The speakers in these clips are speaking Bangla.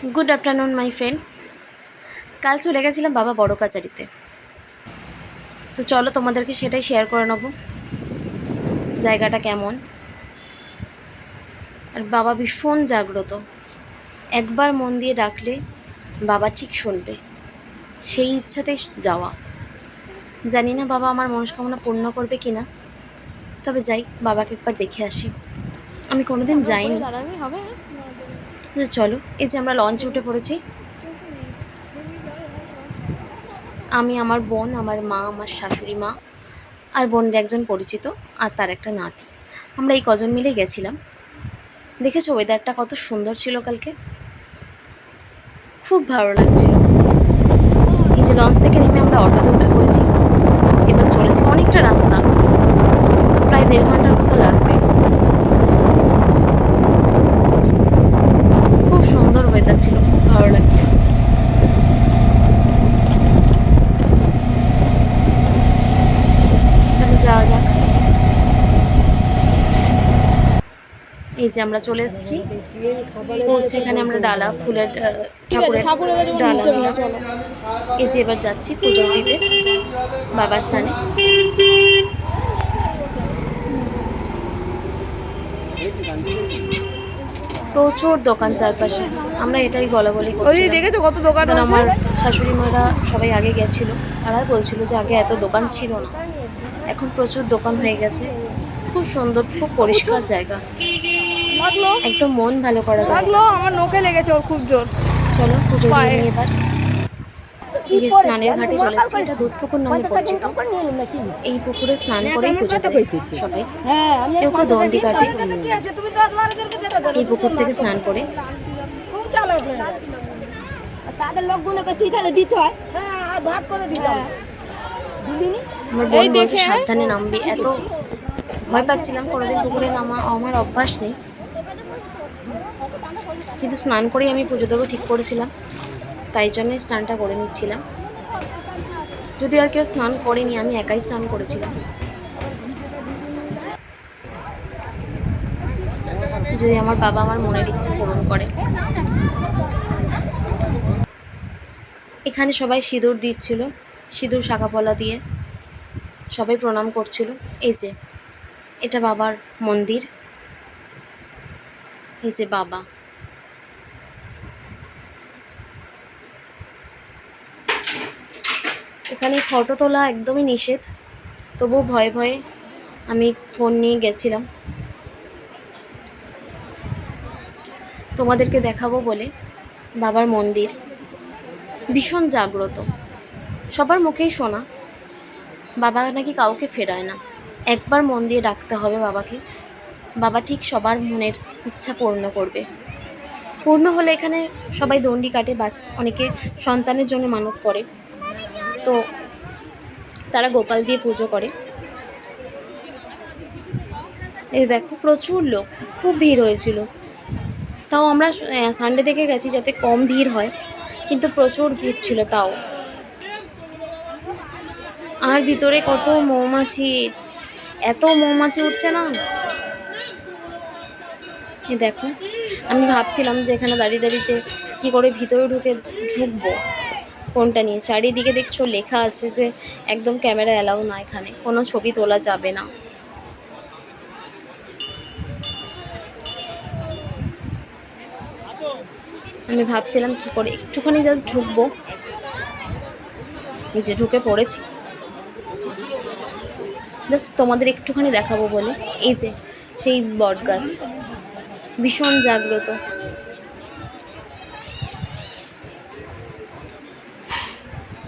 Good afternoon my friends. কাল চলে গেছিলাম বাবা বড় কাচারিতে। তো চলো তোমাদেরকে সেটাই শেয়ার করে নেবো, জায়গাটা কেমন। আর বাবা ভীষণ জাগ্রত, একবার মন দিয়ে ডাকলে বাবা ঠিক শুনবে, সেই ইচ্ছাতেই যাওয়া। জানি না বাবা আমার মনস্কামনা পূর্ণ করবে কি না, তবে যাই, বাবাকে একবার দেখে আসি। আমি কোনোদিন যাইনি। চলো, এই যে আমরা লঞ্চে উঠে পড়েছি, আমি, আমার বোন, আমার মা, আমার শাশুড়ি মা আর বোনের একজন পরিচিত আর তার একটা নাতি। আমরা এই কজন মিলে গেছিলাম। দেখেছো ওয়েদারটা কত সুন্দর ছিল কালকে, খুব ভালো লাগছিল। এই যে লঞ্চ থেকে নেমে আমরা অটোতে উঠে পড়েছি, এবার চলেছি অনেকটা রাস্তা, প্রায় 1.5 ঘন্টার মতো লাগবে। খুব সুন্দর ওয়েদার ছিল, খুব ভালো লাগছিল। চলো যাওয়া যাক। এই যে আমরা চলে এসেছি, পৌঁছে এখানে আমরা ডালা ফুলের ঠাকুরের ডালা নিলাম। এই যে এবার যাচ্ছি পুজো দিতে বাবার স্থানে। প্রচুর দোকান চারপাশে, আমরা এটাই বলি কারণ আমার শাশুড়ি মারা সবাই আগে গেছিল, তারা বলছিল যে আগে এত দোকান ছিল না, এখন প্রচুর দোকান হয়ে গেছে। খুব সুন্দর, খুব পরিষ্কার জায়গা, একদম মন ভালো করা জায়গা। আমার নখে লেগেছে ওর খুব জোর। চলো পুজো দিয়ে নিই এবার। এই যে স্নানের ঘাটে চলে এসেছি, এটা দুধপুকুর নামে পরিচিত। এই পুকুরে স্নান করেই পুজো দেয় সবাই, কেউ কেউ দণ্ডি কাটে এই পুকুর থেকে স্নান করে। তাদের লোকগুলোকে তুই তাহলে দিতে হয়, ভাগ করে দিতে হয়। আমার বোন বলছে সাবধানে নামবি, এত ভয় পাচ্ছিলাম, কোনোদিন পুকুরে নামা আমার অভ্যাস নেই, কিন্তু স্নান করেই আমি পুজো দেবো ঠিক করেছিলাম, তাই জন্যই স্নানটা করে নিচ্ছিলাম। যদি আর কেউ স্নান করেনি, আমি একাই স্নান করেছিলাম। যদি আমার বাবা আমার মনের ইচ্ছা পূরণ করে। এখানে সবাই সিঁদুর দিচ্ছিল, সিঁদুর শাঁখাপলা দিয়ে সবাই প্রণাম করছিল। এই যে এটা বাবার মন্দির, এই যে বাবা। এখানে ফটো তোলা একদমই নিষেধ, তবুও ভয়ে ভয়ে আমি ফোন নিয়ে গেছিলাম তোমাদেরকে দেখাবো বলে। বাবার মন্দির ভীষণ জাগ্রত, সবার মুখেই শোনা, বাবা নাকি কাউকে ফেরায় না, একবার মন দিয়ে ডাকতে হবে বাবাকে, বাবা ঠিক সবার মনের ইচ্ছা পূর্ণ করবে। পূর্ণ হলে এখানে সবাই দণ্ডি কাটে, অনেকে সন্তানের জন্য মানত করে, তো তারা গোপাল দিয়ে পুজো করে। এই দেখো প্রচুর লোক, খুব ভিড় হয়েছিল, তাও আমরা সানডে থেকে গেছি যাতে কম ভিড় হয়, কিন্তু প্রচুর ভিড় ছিল তাও। আর ভিতরে কত মৌমাছি, এত মৌমাছি উঠছে না। এই দেখো, আমি ভাবছিলাম যে এখানে দাঁড়িয়ে দাঁড়িয়ে যে কী করে ভিতরে ঢুকবো ফোনটা নিয়ে। চারিদিকে দেখছো লেখা আছে যে একদম ক্যামেরা অ্যালাউ না, এখানে কোনো ছবি তোলা যাবে না। আমি ভাবছিলাম কি করে একটুখানি জাস্ট ঢুকবো, এই যে ঢুকে পড়েছি, জাস্ট তোমাদের একটুখানি দেখাবো বলে। এই যে সেই বট গাছ, ভীষণ জাগ্রত।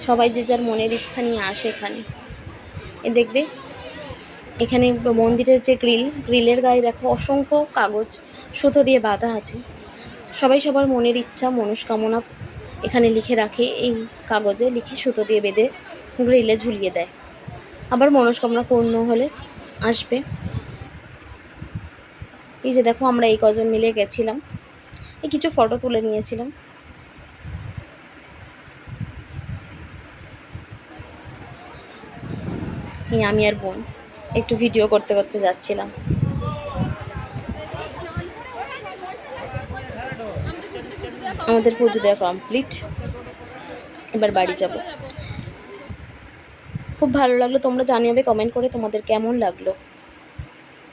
সবাই যে যার মনের ইচ্ছা নিয়ে আসে এখানে। এ দেখবে এখানে মন্দিরের যে গ্রিলের গায়ে দেখো অসংখ্য কাগজ সুতো দিয়ে বাঁধা আছে, সবাই সবার মনের ইচ্ছা মনস্কামনা এখানে লিখে রাখে, এই কাগজে লিখে সুতো দিয়ে বেঁধে গ্রিলে ঝুলিয়ে দেয়, আবার মনস্কামনা পূর্ণ হলে আসবে। এই যে দেখো আমরা এই কজন মিলে গেছিলাম, এই কিছু ফটো তুলে নিয়েছিলাম। এই আমি আর বোন একটু ভিডিও করতে করতে যাচ্ছিলাম। আমাদের পুজো দেওয়া কমপ্লিট, এবার বাড়ি যাব। খুব ভালো লাগলো, তোমরা জানিয়ে কমেন্ট করে তোমাদের কেমন লাগলো।